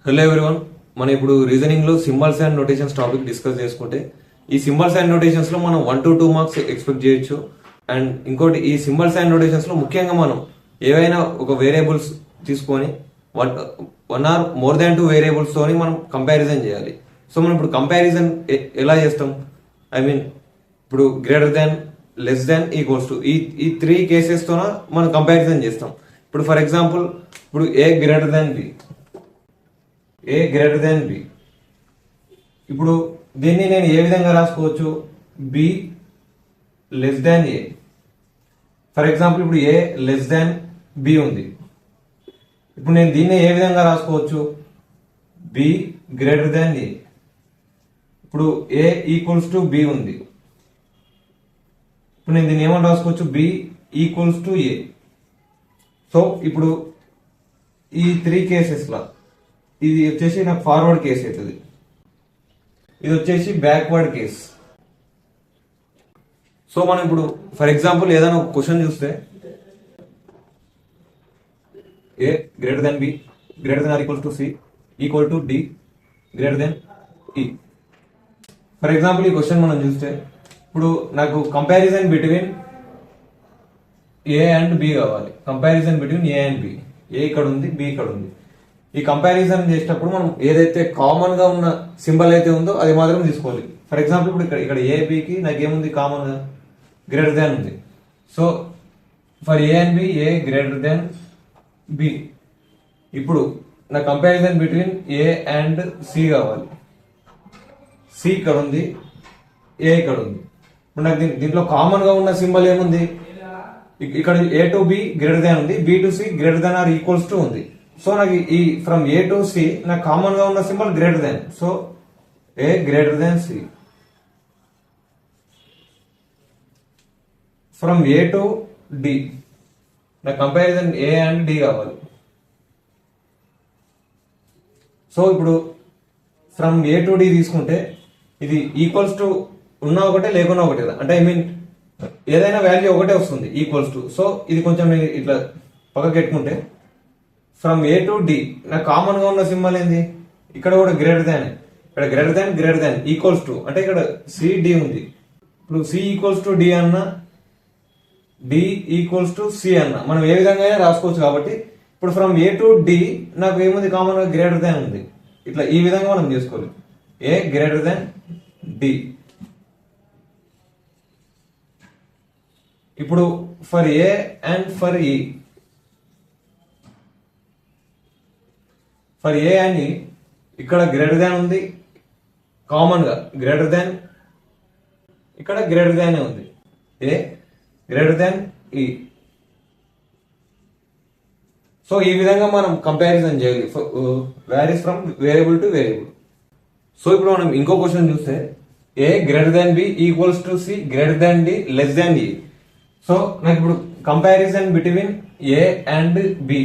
Hello everyone, మనం ఇప్పుడు reasoning లో symbols and notations topic discuss చేసుకుంటే ఈ సింబల్స్ అండ్ నోటేషన్స్ లో మనం 1 to 2 మార్క్స్ ఎక్స్పెక్ట్ చేయొచ్చు. అండ్ ఇంకోటి, ఈ సింబల్స్ అండ్ నోటేషన్స్ లో ముఖ్యంగా మనం ఏవైనా ఒక వేరియబుల్స్ తీసుకొని one or more than 2 variables తోని మనం కంపారిజన్ చేయాలి. సో మనం ఇప్పుడు కంపారిజన్ ఎలా చేస్తాం? ఐ మీన్ ఇప్పుడు greater than, less than, equals to, ఈ 3 కేసెస్ తోన మనం కంపారిజన్ చేస్తాం. ఇప్పుడు ఫర్ ఎగ్జాంపుల్, ఇప్పుడు ఏ greater than B, A greater than B. ఇప్పుడు దీన్ని నేను ఏ విధంగా రాసుకోవచ్చు? B less than A. For example, ఇప్పుడు ఏ లెస్ దాన్ బి ఉంది. ఇప్పుడు నేను దీన్ని ఏ విధంగా రాసుకోవచ్చు? బి గ్రేటర్ దాన్ ఏ. ఇప్పుడు ఏ ఈక్వల్స్ టు బి ఉంది. ఇప్పుడు నేను దీన్ని ఏమని రాసుకోవచ్చు? B equals to a. So ఇప్పుడు ఈ 3 కేసెస్ లా ఇది వచ్చేసి నాకు ఫార్వర్డ్ కేస్ అవుతుంది, ఇది వచ్చేసి బ్యాక్వర్డ్ కేస్. సో మనం ఇప్పుడు ఫర్ ఎగ్జాంపుల్ ఏదైనా ఒక క్వశ్చన్ చూస్తే, A greater than B, greater than or equal to C, equal to D, greater than E. For example ఈ క్వశ్చన్ మనం చూస్తే, ఇప్పుడు నాకు comparison between A and B కావాలి. Comparison between A and B. A ఇక్కడ ఉంది, B ఇక్కడ ఉంది. ఈ కంపారిజన్ చేసేటప్పుడు మనం ఏదైతే కామన్ గా ఉన్న సింబల్ అయితే ఉందో అది మాత్రం తీసుకోవాలి. ఫర్ ఎగ్జాంపుల్, ఇప్పుడు ఇక్కడ ఏబికి నాకు ఏముంది కామన్ గా? గ్రేటర్ దాన్ ఉంది. So for A and B, A greater than B. ఇప్పుడు నా comparison between A and C కావాలి. సి ఇక్కడ ఉంది, ఏ ఇక్కడ ఉంది. ఇప్పుడు నాకు దీంట్లో కామన్ గా ఉన్న సింబల్ ఏముంది? ఇక్కడ A to B greater than ఉంది, B to C greater than or equals to ఉంది. సో నాకు ఈ ఫ్రమ్ ఏ టు సి నాకు కామన్ గా ఉన్న symbol greater than. So A greater than C. From A to D నాకు comparison A and D కావాలి. So ఇప్పుడు from A to D తీసుకుంటే ఇది ఈక్వల్స్ టు ఉన్న ఒకటే, లేకున్నా ఒకటే కదా. అంటే ఐ మీన్ ఏదైనా వాల్యూ ఒకటే వస్తుంది, ఈక్వల్స్ టు. సో ఇది కొంచెం ఇట్లా పక్కకి పెట్టుకుంటే, ఫ్రమ్ ఏ టు డి నాకు కామన్ గా ఉన్న సింబల్ ఏంది? ఇక్కడ కూడా గ్రేటర్ దాన్, ఇక్కడ గ్రేటర్ దాన్ ఈక్వల్స్ టు, అంటే ఇక్కడ సి డి ఉంది. ఇప్పుడు సి ఈక్వల్స్ టు డి అన్న, డి ఈక్వల్స్ టు సి అన్న మనం ఏ విధంగా రాసుకోవచ్చు. కాబట్టి ఇప్పుడు ఫ్రమ్ ఏ టు డి నాకు ఏముంది కామన్ గా? గ్రేటర్ దాన్ ఉంది. ఇట్లా ఈ విధంగా మనం చేసుకోవాలి. ఏ గ్రేటర్ దాన్ డి. ఇప్పుడు ఫర్ ఏ అండ్ ఫర్ ఈ, ఫర్ ఏ అండ్ ఈ ఇక్కడ గ్రేటర్ దాన్ ఉంది, కామన్ గా గ్రేటర్ దాన్, ఇక్కడ గ్రేటర్ దాన్ ఉంది. ఏ గ్రేటర్ దాన్ ఈ. సో ఈ విధంగా మనం కంపారిజన్ చేయాలి, varies from variable to variable. So ఇప్పుడు మనం ఇంకో క్వశ్చన్ చూస్తే, A greater than B equals to C greater than D less than E. So నాకు ఇప్పుడు comparison between A and B,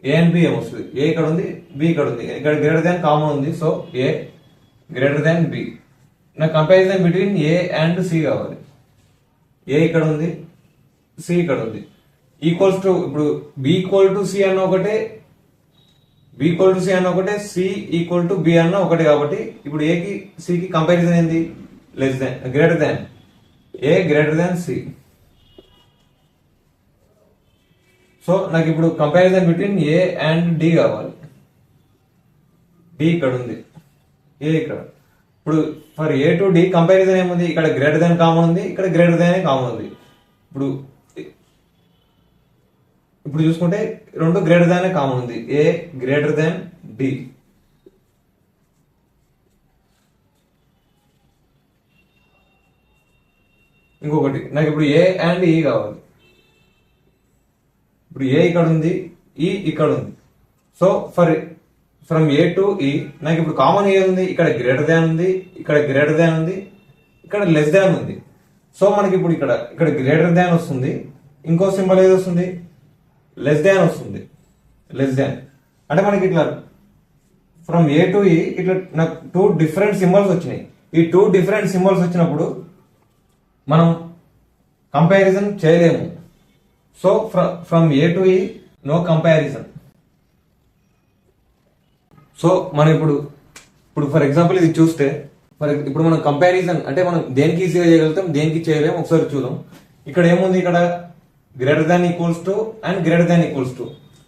A and B ఏమొస్తుంది? ఏ ఇక్కడ ఉంది, బి ఇక్కడ ఉంది, ఇక్కడ గ్రేటర్ దాన్ కామన్ ఉంది. So A greater than B. నాకు comparison between A and C కావాలి. ఏ ఇక్కడ ఉంది, సి ఇక్కడ ఉంది. ఈక్వల్స్ టు, ఇప్పుడు బి ఈక్వల్ టు సి అన్న ఒకటే, బి ఈక్వల్ టు సి అన్న ఒకటే, సి ఈక్వల్ టు బి అన్న ఒకటే. కాబట్టి ఇప్పుడు ఏకి సికి కంపారిజన్ ఏంది? Less than, greater than. A greater than C. So నాకు ఇప్పుడు comparison between A and D కావాలి. డి ఇక్కడ ఉంది, ఏ ఇక్కడ. ఇప్పుడు for A to D comparison ఏముంది? ఇక్కడ గ్రేటర్ దాన్ కామన్ ఉంది, ఇక్కడ గ్రేటర్ దాన్ కామన్ ఉంది. ఇప్పుడు ఇప్పుడు చూసుకుంటే రెండు గ్రేటర్ దాన్ కామన్ ఉంది. ఏ గ్రేటర్ దాన్ డి. ఇంకొకటి, నాకు ఇప్పుడు ఏ అండ్ ఈ కావాలి. ఇప్పుడు ఏ ఇక్కడ ఉంది, ఈ ఇక్కడ ఉంది. సో ఫ్రమ్ ఏ టు ఈ నాకు ఇప్పుడు కామన్ ఏ ఉంది? ఇక్కడ గ్రేటర్ దాన్ ఉంది, ఇక్కడ గ్రేటర్ దాన్ ఉంది, ఇక్కడ లెస్ దాన్ ఉంది. సో మనకి ఇప్పుడు ఇక్కడ గ్రేటర్ దాన్ వస్తుంది, ఇంకో సింబల్ ఏది వస్తుంది? లెస్ దాన్ వస్తుంది. లెస్ దాన్ అంటే మనకి ఇట్లా ఫ్రమ్ ఏ టు ఈ ఇట్లా నాకు 2 డిఫరెంట్ సింబల్స్ వచ్చినాయి. ఈ 2 డిఫరెంట్ సింబల్స్ వచ్చినప్పుడు మనం కంపారిజన్ చేయలేము. సో ఫ్రమ్ ఏ టు ఈ నో కంపారిజన్. సో మనం ఇప్పుడు ఫర్ ఎగ్జాంపుల్ ఇది చూస్తే ఇప్పుడు మనం కంపారిజన్ అంటే మనం దేనికి ఈజీగా చేయగలుగుతాం, దేనికి చేయలేము ఒకసారి చూద్దాం. ఇక్కడ ఏముంది, ఇక్కడ greater than equals to and greater than equals to.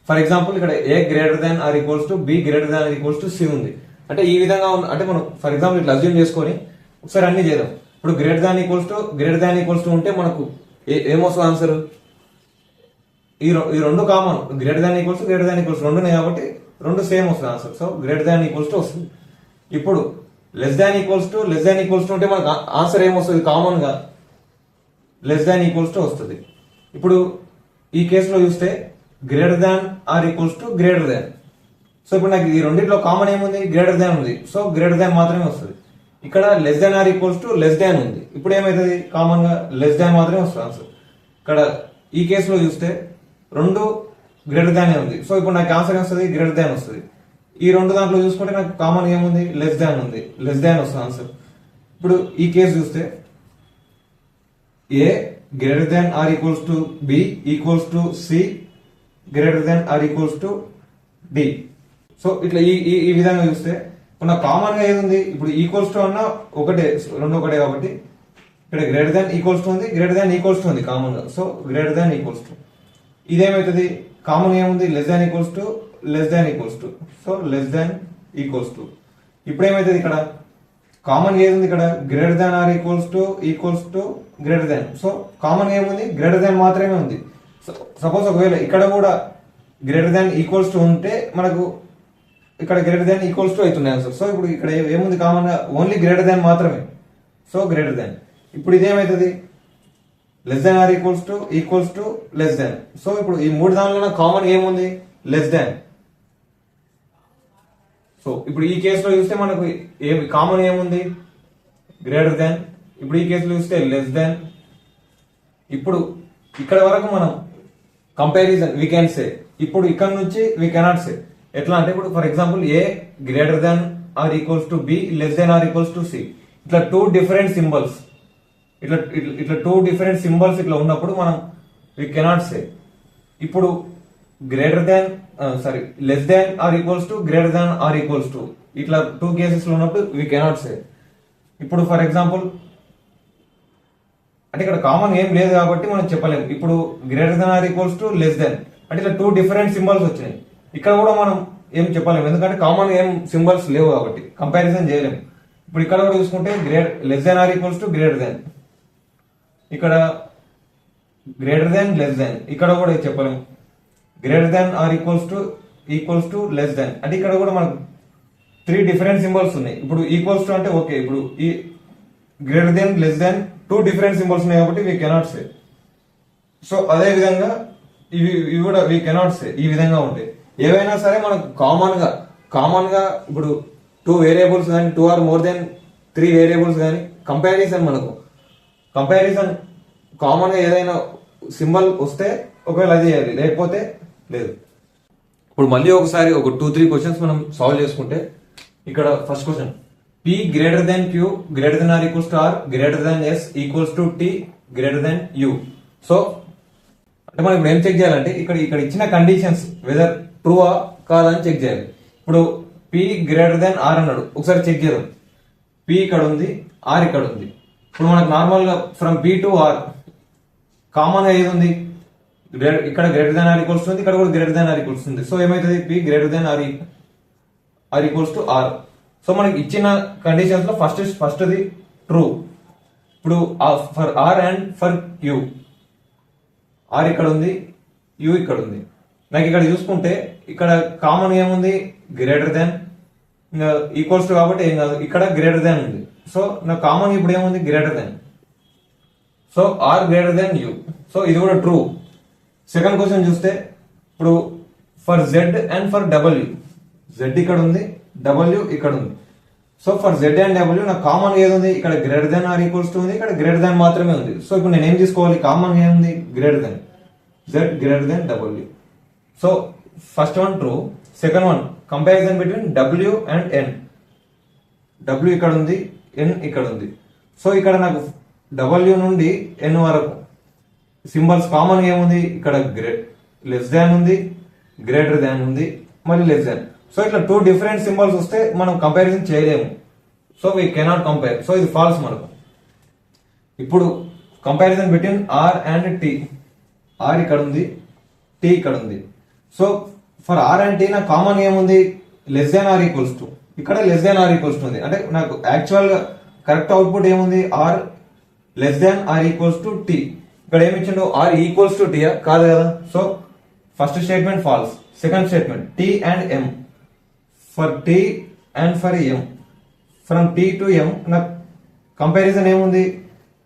For example ఇక్కడ A greater than or equals to B greater than or equals to C ఉంది. అంటే ఈ విధంగా అంటే మనం ఫర్ ఎగ్జాంపుల్ ఇట్లా అజ్యూమ్ చేసుకొని ఒకసారి అన్ని చేద్దాం. ఇప్పుడు గ్రేటర్ దాన్ ఈక్వల్స్ టు ఉంటే మనకు ఏమొస్తుంది ఆన్సర్? ఈ రెండు కామన్, గ్రేటర్ దాన్ ఈక్వల్స్ రెండు ఉన్నాయి కాబట్టి రెండు సేమ్ వస్తుంది answer. So greater than equals to వస్తుంది. ఇప్పుడు లెస్ దాన్ ఈక్వల్స్ టు ఉంటే మనకు ఆన్సర్ ఏమొస్తుంది? కామన్ గా లెస్ దాన్ ఈక్వల్స్ టు వస్తుంది. ఇప్పుడు ఈ కేసులో చూస్తే greater than or equals to greater than. So ఇప్పుడు నాకు ఈ రెండింటిలో కామన్ ఏముంది? గ్రేటర్ దాన్ ఉంది. సో గ్రేటర్ దాన్ మాత్రమే వస్తుంది. ఇక్కడ less than or equals to less దాన్ ఉంది. ఇప్పుడు ఏమవుతుంది? కామన్ గా లెస్ దాన్ మాత్రమే వస్తుంది ఆన్సర్. ఇక్కడ ఈ కేసులో చూస్తే రెండు గ్రేటర్ దాన్ ఉంది. సో ఇప్పుడు నాకు ఆన్సర్ వస్తుంది గ్రేటర్ దాన్ వస్తుంది. ఈ రెండు దాంట్లో చూసుకుంటే నాకు కామన్ ఏముంది? లెస్ దాన్ ఉంది. లెస్ దాన్ వస్తుంది ఆన్సర్. ఇప్పుడు ఈ కేసు చూస్తే A greater than or equals to B equals to C greater than or equals to D. So ఇట్లా ఈ విధంగా చూస్తే ఇప్పుడు నాకు కామన్ గా ఏది ఉంది? ఇప్పుడు ఈక్వల్స్ టు అన్న ఒకటే, రెండు ఒకటే కాబట్టి ఇక్కడ గ్రేటర్ దాన్ ఈక్వల్స్ టు ఉంది, గ్రేటర్ దాన్ ఈక్వల్స్ టు ఉంది కామన్ గా. So greater than equals to. ఇదేమవుతుంది? కామన్ ఏముంది? Less than equals to less than equals to. So less than equals to. ఇప్పుడు ఏమవుతుంది? ఇక్కడ కామన్ ఏది ఉంది? ఇక్కడ greater than or equals to greater than. So common ఏముంది? గ్రేటర్ దాన్ మాత్రమే ఉంది. సపోజ్ ఒకవేళ ఇక్కడ కూడా గ్రేటర్ దాన్ ఈక్వల్స్ టు ఉంటే మనకు ఇక్కడ గ్రేటర్ దాన్ ఈక్వల్స్ టు అవుతుంది ఆన్సర్. సో ఇప్పుడు ఇక్కడ ఏముంది? కామన్ గా ఓన్లీ గ్రేటర్ దాన్ మాత్రమే. So greater than. ఇప్పుడు ఇదేమవుతుంది? Less than or equals to less than. So ఇప్పుడు ఈ మూడు దానిలో కామన్ ఏముంది? Less than. సో ఇప్పుడు ఈ కేసులో చూస్తే మనకు కామన్ ఏముంది? Greater than. ఇప్పుడు ఈ కేసులో చూస్తే లెస్ దాన్. ఇప్పుడు ఇక్కడ వరకు మనం కంపారిజన్ వీ క్యాన్ సే. ఇప్పుడు ఇక్కడ నుంచి వీ కెనాట్ సే. ఎట్లా అంటే ఇప్పుడు for example A greater than or equals to B less than or equals to C. ఇట్లా టూ డిఫరెంట్ సింబల్స్ ఇట్లా ఉన్నప్పుడు మనం వీ కెనాట్ సే. ఇప్పుడు greater than less than or equals to greater than or equals to ఇట్లా two cases లో ఉన్నప్పుడు we cannot say. ఇప్పుడు for example అంటే ఇక్కడ కామన్ ఏం లేదు కాబట్టి మనం చెప్పలేము. ఇప్పుడు greater than or equals to less దాన్ అంటే ఇట్లా టూ డిఫరెంట్ సింబల్స్ వచ్చినాయి. ఇక్కడ కూడా మనం ఏం చెప్పలేము, ఎందుకంటే కామన్ ఏం సింబల్స్ లేవు కాబట్టి కంపారిజన్ చేయలేము. ఇప్పుడు ఇక్కడ కూడా చూసుకుంటే less than or equals to greater దాన్, ఇక్కడ గ్రేటర్ దాన్ లెస్ దాన్, ఇక్కడ కూడా చెప్పలేము. Greater than or equals to less దాన్ అంటే ఇక్కడ కూడా మనకు త్రీ డిఫరెంట్ సింబల్స్ ఉన్నాయి. ఇప్పుడు ఈక్వల్స్ టు అంటే ఓకే, ఇప్పుడు ఈ greater than less than two different symbols ఉన్నాయి కాబట్టి వీ కెనాట్ సే. సో అదే విధంగా ఇవి కూడా వీ కెనాట్ సే. ఈ విధంగా ఉంటాయి. ఏవైనా సరే మనకు కామన్ గా ఇప్పుడు టూ వేరియబుల్స్ కానీ, two or more than three variables కానీ కంపారిజన్ కామన్ గా ఏదైనా సింబల్ వస్తే ఒకవేళ అది చేయాలి, లేకపోతే లేదు. ఇప్పుడు మళ్ళీ ఒకసారి ఒక 2-3 క్వశ్చన్స్ మనం సాల్వ్ చేసుకుంటే, ఇక్కడ first question P greater than Q greater than or equals to R greater than S equals to T greater than U. So అంటే మనం ఇప్పుడు ఏం చెక్ చేయాలంటే ఇక్కడ ఇచ్చిన కండిషన్స్ వెదర్ ట్రూ ఆ కాదని చెక్ చేయాలి. ఇప్పుడు P గ్రేటర్ దెన్ R అన్నాడు, ఒకసారి చెక్ చేద్దాం. P ఇక్కడ ఉంది, R ఇక్కడ ఉంది. ఇప్పుడు మనకు నార్మల్ గా from P to R common గా ఏది ఉంది? ఇక్కడ గ్రేటర్ దాన్ ఆర్ ఈక్వల్స్ ఉంది, ఇక్కడ కూడా గ్రేటర్ దాన్ ఆర్ ఈక్వల్స్ ఉంది. సో ఏమైతుంది? P greater than or equals to R. So మనకి ఇచ్చిన కండిషన్స్ లో ఫస్ట్ది ట్రూ. ఇప్పుడు for R and for Q, R ఇక్కడ ఉంది, U ఇక్కడ ఉంది. నాకు ఇక్కడ చూసుకుంటే ఇక్కడ కామన్ ఏముంది? గ్రేటర్ దాన్, ఇంకా ఈక్వల్స్ టు కాబట్టి ఏం కాదు, ఇక్కడ గ్రేటర్ దాన్ ఉంది. సో నాకు కామన్ ఇప్పుడు ఏముంది? Greater than. So R greater than U. So ఇది కూడా ట్రూ. సెకండ్ క్వశ్చన్ చూస్తే ఇప్పుడు for Z and for W, Z ఇక్కడ ఉంది, W ఇక్కడ ఉంది. So for Z and W నాకు కామన్ ఏది ఉంది? ఇక్కడ greater than or equals to ఉంది, ఇక్కడ గ్రేటర్ దాన్ మాత్రమే ఉంది. సో ఇప్పుడు నేను ఏం తీసుకోవాలి? కామన్ ఏముంది? Greater than. Z greater than W. So first one true. Second one comparison between W and N. W ఇక్కడ ఉంది, N ఇక్కడ ఉంది. సో ఇక్కడ నాకు W నుండి N వరకు సింబల్స్ కామన్ ఏముంది? ఇక్కడ లెస్ దాన్ ఉంది, గ్రేటర్ దాన్ ఉంది, మళ్ళీ లెస్ దాన్. సో ఇట్లా టూ డిఫరెంట్ సింబల్స్ వస్తే మనం కంపారిజన్ చేయలేము. So we cannot compare. So ఇది ఫాల్స్ మనకు. ఇప్పుడు comparison between R and T. R ఇక్కడ ఉంది, టీ ఇక్కడ ఉంది. So for R and T నాకు కామన్ ఏముంది, less than or equals to. ఇక్కడ less than or equals to ఉంది. అంటే నాకు యాక్చువల్ కరెక్ట్ అవుట్పుట్ ఏముంది, R less than or equals to T. ఇక్కడ ఏమి ఇచ్చిండు, ఆర్ ఈక్వల్స్ టు టీ కాదు కదా. So first statement false. Second statement T and M. For T and for M, from T to M నాకు comparison ఏముంది,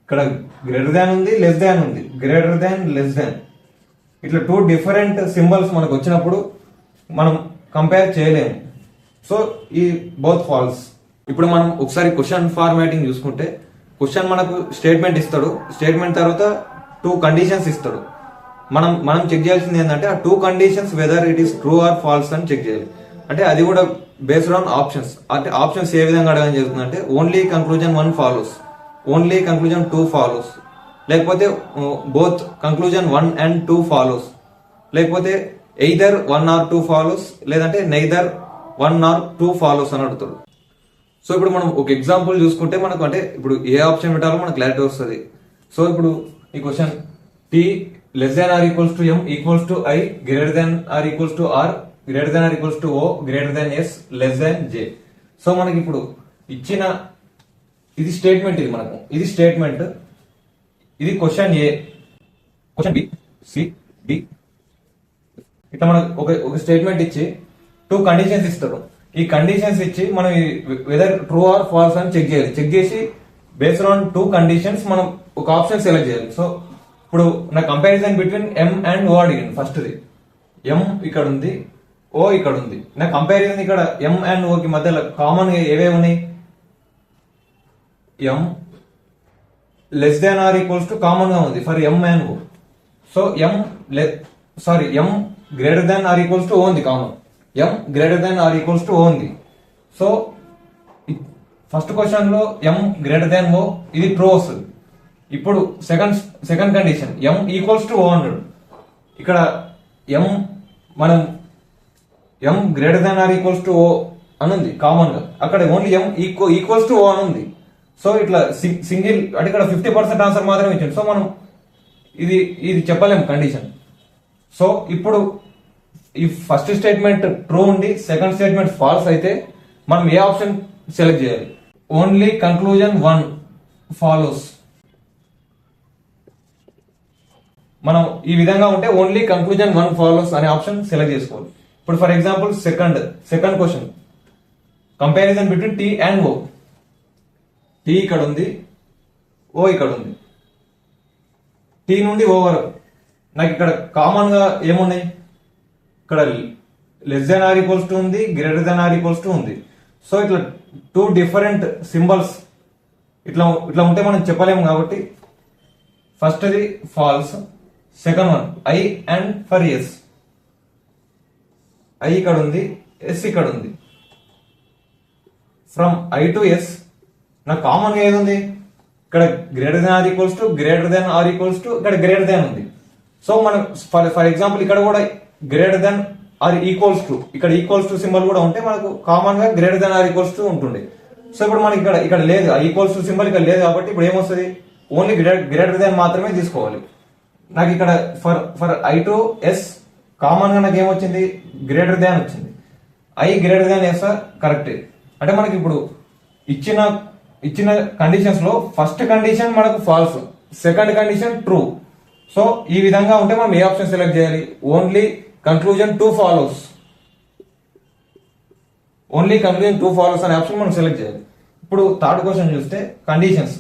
ఇక్కడ greater than ఉంది, less than ఉంది, గ్రేటర్ దాన్, లెస్ దాన్. ఇట్లా టూ డిఫరెంట్ సింబల్స్ మనకు వచ్చినప్పుడు మనం కంపేర్ చేయలేము. సో ఈ బోత్ ఫాల్స్. ఇప్పుడు మనం ఒకసారి క్వశ్చన్ ఫార్మాటింగ్ చూసుకుంటే, క్వశ్చన్ మనకు స్టేట్మెంట్ ఇస్తాడు, స్టేట్మెంట్ తర్వాత టూ కండిషన్స్ ఇస్తాడు. మనం చెక్ చేయాల్సింది ఏంటంటే ఆ two conditions whether it is true or false అని చెక్ చేయాలి. అంటే అది కూడా బేస్డ్ ఆన్ ఆప్షన్స్. అంటే ఆప్షన్స్ ఏ విధంగా అడగడం జరుగుతుందంటే only conclusion 1 follows, only conclusion 2 follows, లేకపోతే బోత్ కంక్లూజన్ 1 and 2 ఫాలోస్, లేకపోతే ఎయిదర్ 1 or 2 ఫాలోస్, లేదంటే నైదర్ 1 or 2 ఫాలోస్ అని అడుగుతాడు. సో ఇప్పుడు మనం ఒక ఎగ్జాంపుల్ చూసుకుంటే మనకు అంటే ఇప్పుడు ఏ ఆప్షన్ పెట్టాలో మనకు క్లారిటీ వస్తుంది. సో ఇప్పుడు ఈ question T less than or equals to M equals to I greater than or equals to R greater than or equals to O greater than S less than J. So మనకి ఇప్పుడు ఇచ్చిన ఇది statement, ఇది మనకు ఇది statement, ఇది question ఏ, question B, C, D. ఇట్లా మనకు ఒక స్టేట్మెంట్ ఇచ్చి టూ కండిషన్స్ ఇస్తాడు. ఈ కండిషన్స్ ఇచ్చి మనం వెదర్ ట్రూ ఆర్ ఫాల్స్ అని చెక్ చేయాలి. చెక్ చేసి బేస్డ్ ఆన్ టూ కండిషన్స్ మనం ఒక ఆప్షన్ సెలెక్ట్ చేయాలి. సో ఇప్పుడు నా కంపారిజన్ బిట్వీన్ ఎం అండ్ ఓ అడిగింది. ఫస్ట్ది ఎం ఇక్కడ ఉంది, ఓ ఇక్కడ ఉంది. నా కంపారిజన్ ఇక్కడ ఎం అండ్ ఓ కి మధ్యలో కామన్ ఏవే ఉన్నాయి, M less than or equals to common గా ఉంది for M and O. So M greater than or equals to O ఉంది common, M greater than or equals to O ఉంది. So first question లో ఎం greater దాన్ ఓ ఇది true వస్తుంది. ఇప్పుడు second condition M equals to O అన్నాడు. ఇక్కడ మనం M greater than or equals to O అనుంది కామన్ గా, అక్కడ only M equals to O అనుంది. సో ఇట్లా సింగిల్ అంటే ఇక్కడ 50% ఆన్సర్ మాత్రమే ఇచ్చింది. సో మనం ఇది చెప్పలేము కండిషన్. సో ఇప్పుడు ఈ ఫస్ట్ స్టేట్మెంట్ ట్రూ ఉండి సెకండ్ స్టేట్మెంట్ ఫాల్స్ అయితే మనం ఏ ఆప్షన్ సెలెక్ట్ చేయాలి, ఓన్లీ కంక్లూజన్ 1 ఫాలోస్. మనం ఈ విధంగా ఉంటే ఓన్లీ కంక్లూజన్ 1 ఫాలోస్ అనే ఆప్షన్ సెలెక్ట్ చేసుకోవాలి. ఇప్పుడు for example second question comparison between T and O. T ఇక్కడ ఉంది, ఓ ఇక్కడ ఉంది. టీ నుండి ఓ వరకు నాకు ఇక్కడ కామన్ గా ఏమున్నాయి, ఇక్కడ less than or equals to ఉంది, greater than or equals to ఉంది. సో ఇట్లా టూ డిఫరెంట్ సింబల్స్ ఇట్లా ఉంటే మనం చెప్పలేము. కాబట్టి ఫస్ట్ది false, second one I and for S. I ఇక్కడ ఉంది, ఎస్ ఇక్కడ ఉంది. ఫ్రమ్ ఐ టు ఎస్ నాకు కామన్ గా ఏది ఉంది, ఇక్కడ greater than or equals to greater than or equals to ఇక్కడ గ్రేటర్ దాన్ ఉంది. సో మనం ఫర్ ఎగ్జాంపుల్ ఇక్కడ కూడా greater than or equals to, ఇక్కడ ఈక్వల్స్ టు సింబల్ కూడా ఉంటే మనకు కామన్ గా greater than or equals to ఉంటుంది. సో ఇప్పుడు మనకి ఇక్కడ లేదు, ఈక్వల్స్ టు సింబల్ ఇక్కడ లేదు. కాబట్టి ఇప్పుడు ఏమొస్తుంది, ఓన్లీ గ్రేటర్ దాన్ మాత్రమే తీసుకోవాలి. నాకు ఇక్కడ for I to S common గా నాకు ఏమొచ్చింది, గ్రేటర్ దాన్ వచ్చింది. I greater than S correct. అంటే మనకి ఇప్పుడు ఇచ్చిన కండిషన్స్ లో ఫస్ట్ కండిషన్ మనకు false, second condition true. So ఈ విధంగా ఉంటే మనం ఏ ఆప్షన్ సెలెక్ట్ చేయాలి, only conclusion 2 follows, only conclusion 2 follows అనే ఆప్షన్ మనం సెలెక్ట్ చేయాలి. ఇప్పుడు థర్డ్ క్వశ్చన్ చూస్తే conditions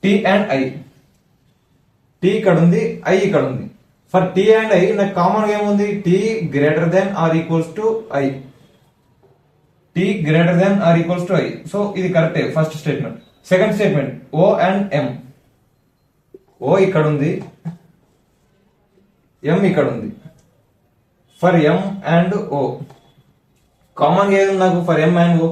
T and I. T ఇక్కడ ఉంది, ఐ ఇక్కడ ఉంది. ఫర్ టీ అండ్ ఐ నాకు కామన్ గా ఏముంది, T greater than or equals to I, T greater than or equals to I. So ఇది కరెక్టే first statement. Second statement O and M. O ఇక్కడ ఉంది, ఎం ఇక్కడ ఉంది. For M and O common ఏది నాకు, for M and O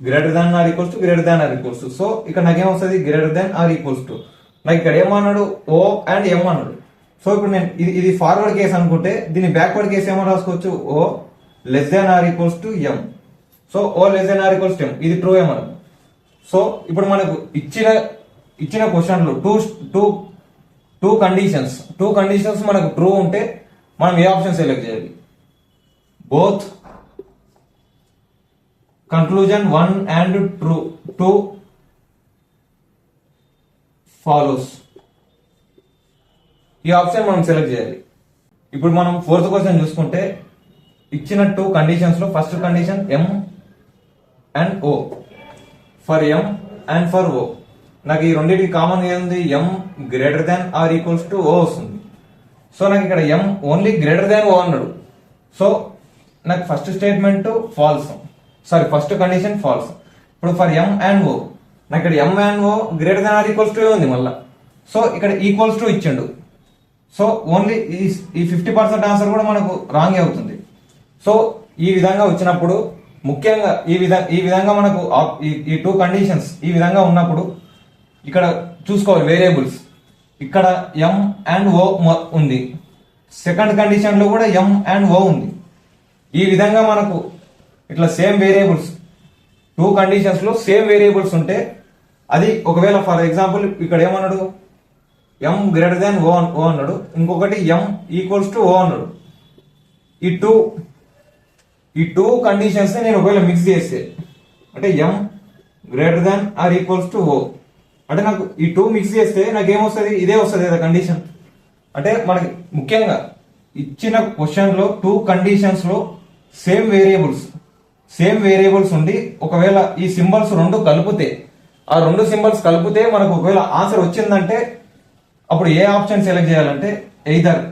greater than or equals to greater than or equals to. So ఇక్కడ నాకేమొస్తుంది, greater than or equals to. నాకు ఇక్కడ ఏమన్నాడు, ఓ అండ్ ఎం అన్నాడు. సో ఇప్పుడు నేను ఇది ఫార్వర్డ్ కేసు అనుకుంటే దీన్ని బ్యాక్వర్డ్ కేసు ఏమో రాసుకోవచ్చు, O less than or equals to M. So O less than or equals to M, ఇది ట్రూ మనకు. సో ఇప్పుడు మనకు ఇచ్చిన క్వశ్చన్ లో టూ కండిషన్స్ మనకు ట్రూ ఉంటే మనం ఏ ఆప్షన్ సెలెక్ట్ చేయాలి? బోత్ కన్క్లూజన్ 1 and 2 ఫాలోస్, ఈ ఆప్షన్ మనం సెలెక్ట్ చేయాలి. ఇప్పుడు మనం ఫోర్త్ క్వశ్చన్ చూసుకుంటే ఇచ్చిన టూ కండిషన్స్ లో first condition M and O, for M and for O. నాకు ఈ రెండింటికి కామన్ ఏంది? M greater than or equals to O వస్తుంది. సో నాకు ఇక్కడ ఎం ఓన్లీ గ్రేటర్ దాన్ ఓ అన్నాడు. సో నాకు first statement false, first condition false. ఇప్పుడు ఫర్ ఎం అండ్ ఓ, నాకు ఇక్కడ M and O greater than or equals to ఉంది మళ్ళా. సో ఇక్కడ ఈక్వల్స్ టు ఇచ్చిండు. సో ఓన్లీ ఈ 50% ఆన్సర్ కూడా మనకు రాంగ్ అవుతుంది. సో ఈ విధంగా వచ్చినప్పుడు ముఖ్యంగా ఈ విధంగా మనకు ఈ టూ కండిషన్స్ ఈ విధంగా ఉన్నప్పుడు ఇక్కడ చూసుకోవాలి వేరియబుల్స్. ఇక్కడ ఎం అండ్ ఓ ఉంది, సెకండ్ కండిషన్ లో కూడా ఎం అండ్ ఓ ఉంది. ఈ విధంగా మనకు ఇట్లా సేమ్ వేరియబుల్స్ టూ కండిషన్స్ లో సేమ్ వేరియబుల్స్ ఉంటే అది ఒకవేళ ఫర్ ఎగ్జాంపుల్ ఇక్కడ ఏమన్నాడు? ఎం గ్రేటర్ దాన్ ఓ అన్నాడు, ఇంకొకటి ఎం ఈక్వల్స్ టు ఓ అన్నాడు. ఈ టూ కండిషన్స్ నేను ఒకవేళ మిక్స్ చేస్తే అంటే M greater than or equals to O అంటే నాకు ఈ టూ మిక్స్ చేస్తే నాకు ఏమొస్తుంది? ఇదే వస్తుంది కదా కండిషన్. అంటే మనకి ముఖ్యంగా ఇచ్చిన క్వశ్చన్ లో టూ కండిషన్స్ లో సేమ్ వేరియబుల్స్ ఉండి ఒకవేళ ఈ సింబల్స్ రెండు కలిపితే, ఆ రెండు సింబల్స్ కలిపితే మనకు ఒకవేళ ఆన్సర్ వచ్చిందంటే అప్పుడు ఏ ఆప్షన్ సెలెక్ట్ చేయాలంటే ఎయిదర్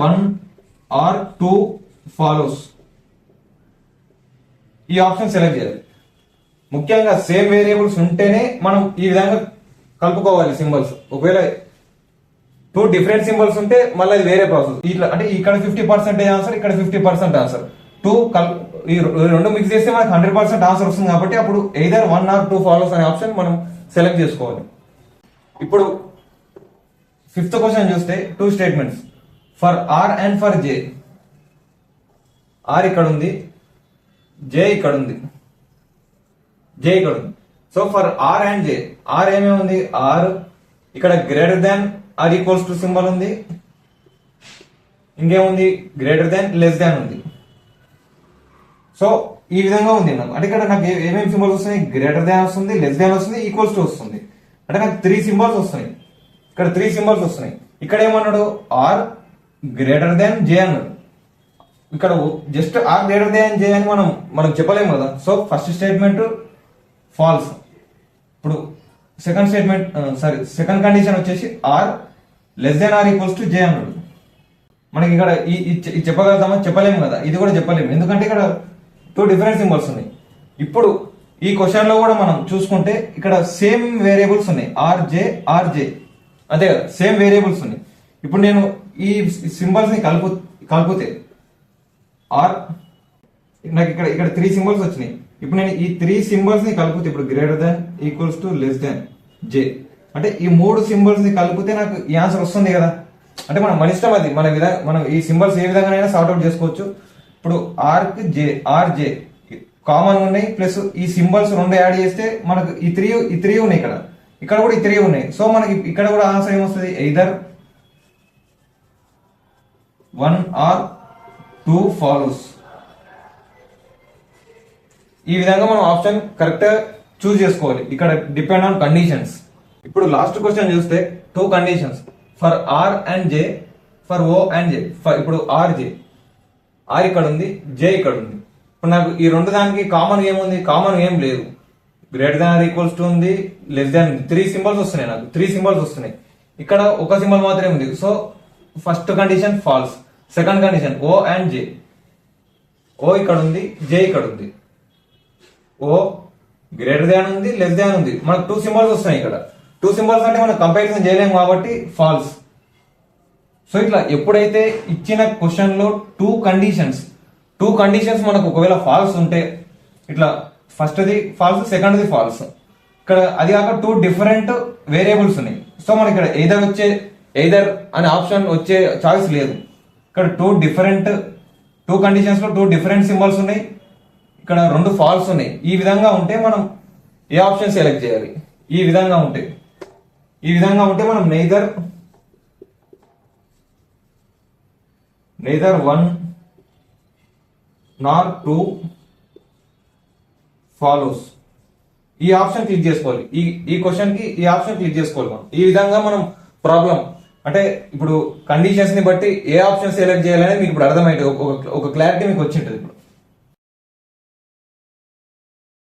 1 or 2 ఫాలోస్, ఈ ఆప్షన్ సెలెక్ట్ చేయాలి. ముఖ్యంగా సేమ్ వేరియబుల్స్ ఉంటేనే మనం ఈ విధంగా కలుపుకోవాలి సింబల్స్. ఒకవేళ టూ డిఫరెంట్ సింబల్స్ ఉంటే మళ్ళీ అది వేరే ప్రాసెస్. ఇట్లా అంటే ఇక్కడ 50% ఆన్సర్, ఇక్కడ 50% ఆన్సర్, ఈ రెండు మిక్స్ చేస్తే మనకు 100% ఆన్సర్ వస్తుంది. కాబట్టి అప్పుడు ఎయిదర్ 1 or 2 ఫాలోస్ అనే ఆప్షన్ మనం సెలెక్ట్ చేసుకోవాలి. ఇప్పుడు ఫిఫ్త్ క్వశ్చన్ చూస్తే two statements for R and for J. R ఇక్కడ ఉంది, జే ఇక్కడ ఉంది. So for R and J, R ఏమేమి ఉంది? ఆర్ ఇక్కడ greater than or equals to symbol ఉంది, ఇంకేముంది? గ్రేటర్ దాన్ లెస్ దాన్ ఉంది. సో ఈ విధంగా ఉంది నాకు. అంటే ఇక్కడ నాకు ఏమేమి సింబల్స్ వస్తున్నాయి? గ్రేటర్ దాన్ వస్తుంది, లెస్ దాన్ వస్తుంది, ఈక్వల్స్ టు వస్తుంది. అంటే నాకు 3 సింబల్స్ వస్తున్నాయి. ఇక్కడ 3 సింబల్స్ వస్తున్నాయి. ఇక్కడ ఏమన్నాడు? ఆర్ గ్రేటర్ దాన్ జే అన్నాడు. ఇక్కడ just R greater than J అని మనం చెప్పలేము కదా. So first statement false. ఇప్పుడు సెకండ్ కండిషన్ వచ్చేసి R less than or equals to J అన్నాడు. మనకి ఇక్కడ ఈ చెప్పగలుగుతామా? చెప్పలేము కదా. ఇది కూడా చెప్పలేము, ఎందుకంటే ఇక్కడ 2 డిఫరెంట్ సింబల్స్ ఉన్నాయి. ఇప్పుడు ఈ క్వశ్చన్ లో కూడా మనం చూసుకుంటే ఇక్కడ సేమ్ వేరియబుల్స్ ఉన్నాయి, ఆర్జే అదే కదా, సేమ్ వేరియబుల్స్ ఉన్నాయి. ఇప్పుడు నేను ఈ సింబల్స్ ని కలిపితే ఆర్ నాకు ఇక్కడ 3 సింబల్స్ వచ్చినాయి. ఇప్పుడు నేను ఈ 3 సింబల్స్ ని కలిపితే ఇప్పుడు greater than equals to less than J అంటే ఈ 3 సింబల్స్ ని కలిపితే నాకు ఈ ఆన్సర్ వస్తుంది కదా. అంటే మన ఇష్టం అది, మనం ఈ సింబల్స్ ఏ విధంగా సార్ట్అవుట్ చేసుకోవచ్చు. ఇప్పుడు ఆర్ జే కామన్ ఉన్నాయి, ప్లస్ ఈ సింబల్స్ 2 యాడ్ చేస్తే మనకు ఈ త్రీ ఉన్నాయి. ఇక్కడ కూడా ఈ 3 ఉన్నాయి. సో మనకి ఇక్కడ కూడా ఆన్సర్ ఏమొస్తుంది? Either 1 or 2 follows. ఈ విధంగా మనం ఆప్షన్ కరెక్ట్ చూస్ చేసుకోవాలి. ఇక్కడ డిపెండ్ ఆన్ కండిషన్స్. ఇప్పుడు లాస్ట్ క్వశ్చన్ చూస్తే 2 conditions for R and J, for O and J. ఇప్పుడు ఆర్ ఇక్కడ ఉంది, జే ఇక్కడ ఉంది. ఇప్పుడు నాకు ఈ రెండు దానికి కామన్ ఏముంది? కామన్ ఏం లేదు. Greater than or equals to ఉంది, లెస్ దాన్ 3 సింబల్స్ వస్తున్నాయి. నాకు 3 సింబల్స్ వస్తున్నాయి. ఇక్కడ ఒక సింబల్ మాత్రమే ఉంది. So first condition false. Second condition O and J. O ఇక్కడ ఉంది, జే ఇక్కడ ఉంది. ఓ గ్రేటర్ దాన్ ఉంది, లెస్ దాన్ ఉంది. మనకు 2 సింబల్స్ వస్తున్నాయి. ఇక్కడ 2 సింబల్స్ అంటే మనం కంపారిజన్ చేయలేము కాబట్టి ఫాల్స్. సో ఇట్లా ఎప్పుడైతే ఇచ్చిన క్వశ్చన్ లో 2 కండిషన్స్ మనకు ఒకవేళ ఫాల్స్ ఉంటే ఇట్లా ఫస్ట్ది ఫాల్స్, సెకండ్ది ఫాల్స్. ఇక్కడ అది కాక 2 డిఫరెంట్ వేరియబుల్స్ ఉన్నాయి. సో మనకి ఇక్కడ ఏదో వచ్చే ఎయిదర్ అనే ఆప్షన్ వచ్చే చాయిస్ లేదు. ఇక్కడ టూ కండిషన్స్ లో టూ డిఫరెంట్ సింబల్స్ ఉన్నాయి, ఇక్కడ రెండు ఫాల్స్ ఉన్నాయి. ఈ విధంగా ఉంటే మనం ఏ ఆప్షన్ సెలెక్ట్ చేయాలి? ఈ విధంగా ఉంటే మనం నెయిదర్ 1 nor 2 ఫాలోస్. ఈ ఆప్షన్ క్లిక్ చేసుకోవాలి. ఈ క్వశ్చన్ కి ఈ ఆప్షన్ క్లిక్ చేసుకోవాలి మనం. ఈ విధంగా మనం ప్రాబ్లం అంటే ఇప్పుడు కండిషన్స్ ని బట్టి ఏ ఆప్షన్ సెలెక్ట్ చేయాలనేది మీకు ఇప్పుడు అర్థమైంది, ఒక క్లారిటీ మీకు వచ్చింటుంది ఇప్పుడు.